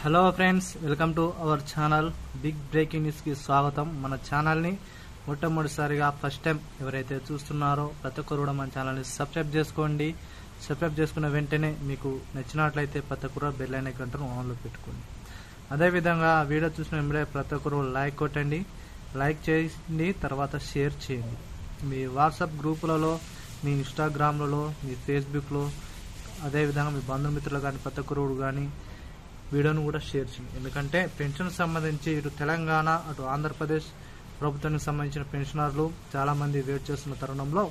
Hello friends, welcome to our channel. Big breaking news కి స్వాగతం. మన ఛానల్ ని మొట్టమొదటిసారిగా ఫస్ట్ టైం ఎవరైతే చూస్తున్నారో ప్రతి ఒక్కరు కూడా మన ఛానల్ ని సబ్స్క్రైబ్ చేసుకోండి. సబ్స్క్రైబ్ చేసుకున్న వెంటనే మీకు నచ్చినట్లయితే ప్రతి ఒక్కరు బెల్ ఐకాన్ గంటను ఆన్ లో పెట్టుకోండి. అదేవిధంగా వీడియో చూసిన వెంబడే ప్రతి ఒక్కరు లైక్ కొట్టండి. లైక్ చేయండి, తర్వాత షేర్ చేయండి. మీ వాట్సాప్ గ్రూపులలో, మీ ఇన్స్టాగ్రామ్లలో, మీ ఫేస్బుక్లో, అదేవిధంగా మీ బంధుమిత్రులు కానీ ప్రతి ఒక్కరు కానీ వీడియోను కూడా షేర్ చేయండి. ఎందుకంటే పెన్షన్ సంబంధించి ఇటు తెలంగాణ అటు ఆంధ్రప్రదేశ్ ప్రభుత్వానికి సంబంధించిన పెన్షనర్లు చాలామంది వెయిట్ చేస్తున్న తరుణంలో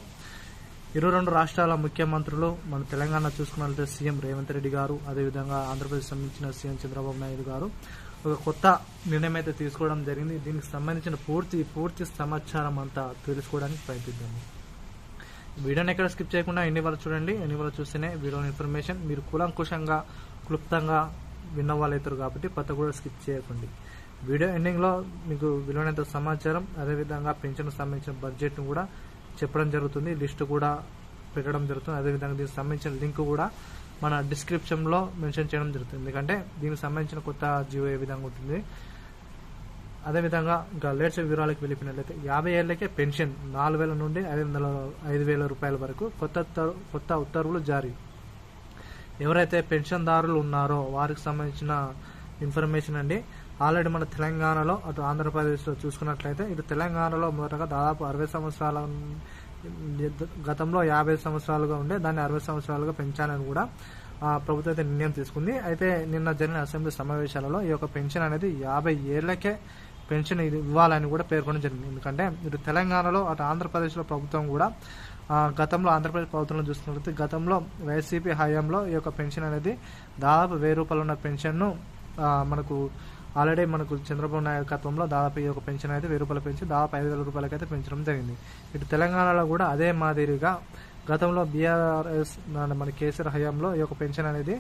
22 రాష్ట్రాల ముఖ్యమంత్రులు, మన తెలంగాణ చూసుకున్నట్లయితే సీఎం రేవంత్ రెడ్డి గారు, అదేవిధంగా ఆంధ్రప్రదేశ్ సంబంధించిన సీఎం చంద్రబాబు నాయుడు గారు ఒక కొత్త నిర్ణయం అయితే తీసుకోవడం జరిగింది. దీనికి సంబంధించిన పూర్తి సమాచారం అంతా తెలుసుకోవడానికి ప్రయత్నిద్దాము. వీడియోని ఎక్కడ స్కిప్ చేయకుండా ఎన్ని వరకు చూడండి. ఎన్ని వరకు చూస్తేనే వీడియో ఇన్ఫర్మేషన్ మీరు కూలంకుషంగా క్లుప్తంగా విన్న వాళ్ళు అవుతారు కాబట్టి కొత్త కూడా స్కిప్ చేయకండి. వీడియో ఎండింగ్లో మీకు విలువైనంత సమాచారం, అదేవిధంగా పెన్షన్ సంబంధించిన బడ్జెట్ను కూడా చెప్పడం జరుగుతుంది. లిస్టు కూడా పెట్టడం జరుగుతుంది. అదేవిధంగా దీనికి సంబంధించిన లింక్ కూడా మన డిస్క్రిప్షన్లో మెన్షన్ చేయడం జరుగుతుంది. ఎందుకంటే దీనికి సంబంధించిన కొత్త జియో ఏ విధంగా ఉంటుంది. అదేవిధంగా ఇంకా లేట్స్ వివరాలకు వెళ్ళిపోయినట్లయితే 50 ఏళ్లకే పెన్షన్ 4,000 నుండి 5,000 రూపాయల వరకు కొత్త ఉత్తర్వులు జారీ. ఎవరైతే పెన్షన్దారులు ఉన్నారో వారికి సంబంధించిన ఇన్ఫర్మేషన్ అండి. ఆల్రెడీ మన తెలంగాణలో అటు ఆంధ్రప్రదేశ్లో చూసుకున్నట్లయితే ఇటు తెలంగాణలో మొదటగా దాదాపు 60 సంవత్సరాల గతంలో 50 సంవత్సరాలుగా ఉండే దాన్ని 60 సంవత్సరాలుగా పెంచాలని కూడా ప్రభుత్వం అయితే నిర్ణయం తీసుకుంది. అయితే నిన్న జరిగిన అసెంబ్లీ సమావేశాలలో ఈ యొక్క పెన్షన్ అనేది 50 ఏళ్లకే పెన్షన్ ఇవ్వాలని కూడా పేర్కొనడం జరిగింది. ఎందుకంటే ఇటు తెలంగాణలో అటు ఆంధ్రప్రదేశ్లో ప్రభుత్వం కూడా గతంలో ఆంధ్రప్రదేశ్ ప్రభుత్వంలో చూసుకున్నట్లయితే గతంలో వైసీపీ హయాంలో ఈ యొక్క పెన్షన్ అనేది దాదాపు 1,000 రూపాయలు ఉన్న పెన్షన్ను మనకు ఆల్రెడీ మనకు చంద్రబాబు నాయకత్వంలో దాదాపు ఈ యొక్క పెన్షన్ అయితే 1,000 రూపాయలు పెంచి దాదాపు 5,000 రూపాయలకి అయితే పెంచడం జరిగింది. ఇటు తెలంగాణలో కూడా అదే మాదిరిగా గతంలో బీఆర్ఎస్ మన కేసీఆర్ హయాంలో ఈ యొక్క పెన్షన్ అనేది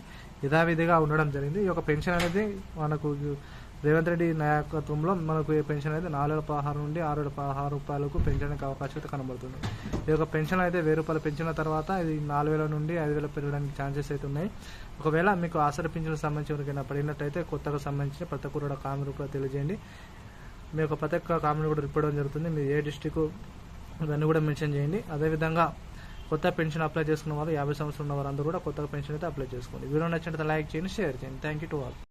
యథావిధిగా ఉండడం జరిగింది. ఈ యొక్క పెన్షన్ అనేది మనకు రేవంత్ రెడ్డి నాయకత్వంలో మనకు ఈ పెన్షన్ అయితే 4,16 నుండి 6,16 రూపాయలకు పెంచడానికి అవకాశం అయితే కనబడుతుంది. ఈ యొక్క పెన్షన్ అయితే 1,000 రూపాయలు పెంచిన తర్వాత ఇది 4,000 నుండి 5,000 పెరగడానికి ఛాన్సెస్ అయితే ఉన్నాయి. ఒకవేళ మీకు ఆసరా పింఛన్లకు సంబంధించి ఎవరికైనా పడినట్టయితే కొత్తగా సంబంధించిన ప్రతి ఒక్కరు కూడా కామెంట్ కూడా తెలియజేయండి. మీ యొక్క ప్రతి ఒక్క కామెంట్ కూడా రిపోర్ట్ జరుగుతుంది. మీరు ఏ డిస్టిక్ ఇవన్నీ కూడా మెన్షన్ చేయండి. అదేవిధంగా కొత్త పెన్షన్ అప్లై చేసుకున్న వాళ్ళు 50 సంవత్సరాలు ఉన్న వారందరూ కూడా కొత్తగా పెన్షన్ అయితే అప్లై చేసుకోండి. వీడియో నచ్చినట్లయితే లైక్ చేయండి, షేర్ చేయండి. Thank you to all.